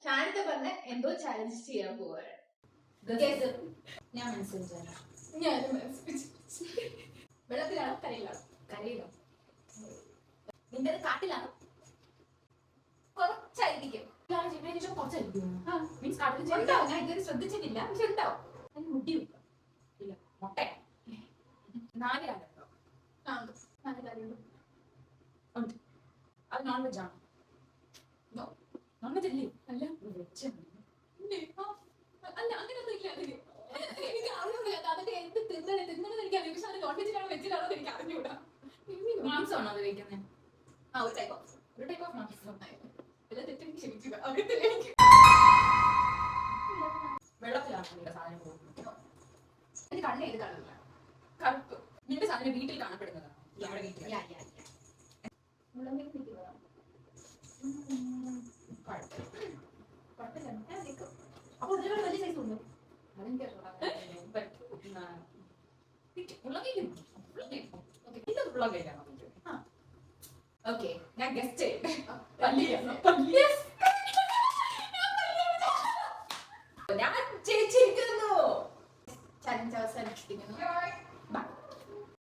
ഷാനിത പറഞ്ഞ എന്തോ ചാലഞ്ച് ചെയ്യാൻ പോവാണ്. ഞാൻ മനസ്സിലായി. വെള്ളത്തിലാണോ കരയിലാണോ? കരയിലോ? നിന്റെ കാട്ടിലാണോ? കുറച്ചായിരിക്കും. മീൻസ് കാട്ടിൽ ഉണ്ടാവും. ഞാൻ ഇതുവരെ ശ്രദ്ധിച്ചിട്ടില്ല, പക്ഷെ ഉണ്ടാവും. അതിന് മുടി ഇല്ല. മുട്ട 4 കാലുണ്ടോ? 4 കാലുണ്ട്. ഉണ്ട്. അത് നോൺ വെജ് ആണോ? നോൺ വെജ് അല്ലേ? അല്ല, വെജ് അല്ല, അങ്ങനെയൊന്നും ഇല്ല. എനിക്ക് അറിയില്ല. അതൊക്കെ എന്ത് തിന്നണെന്ന് എനിക്ക് അറിയാം. പക്ഷെ അത് നോൺ വെജിലാണോ വെജിലാണോ എനിക്ക് അറിഞ്ഞൂടാ. മാംസമാണോ അത് കഴിക്കുന്നത്? ഒരു ടൈപ്പ് ഓഫ് മാംസം. തെറ്റെനിക്ക് ക്ഷമിക്കുക. വെള്ളത്തിലാണ് നിന്റെ സാധനം പോകുന്നത്. എന്റെ കണ്ണ് ഏത് കളറില്ല? കറുപ്പ്. നിന്റെ സാധനം വീട്ടിൽ കാണപ്പെടുന്നതാണ്. നമ്മുടെ വീട്ടിൽ അപ്പൊ ഒരുപാട് വലിയ സൈസ് ഉണ്ട്. ഓക്കെ, ഞാൻ ഗസ്റ്റ് ഞാൻ ജയിച്ചിരിക്കുന്നു. ചലഞ്ച് അവസാനിപ്പിക്കുന്നു.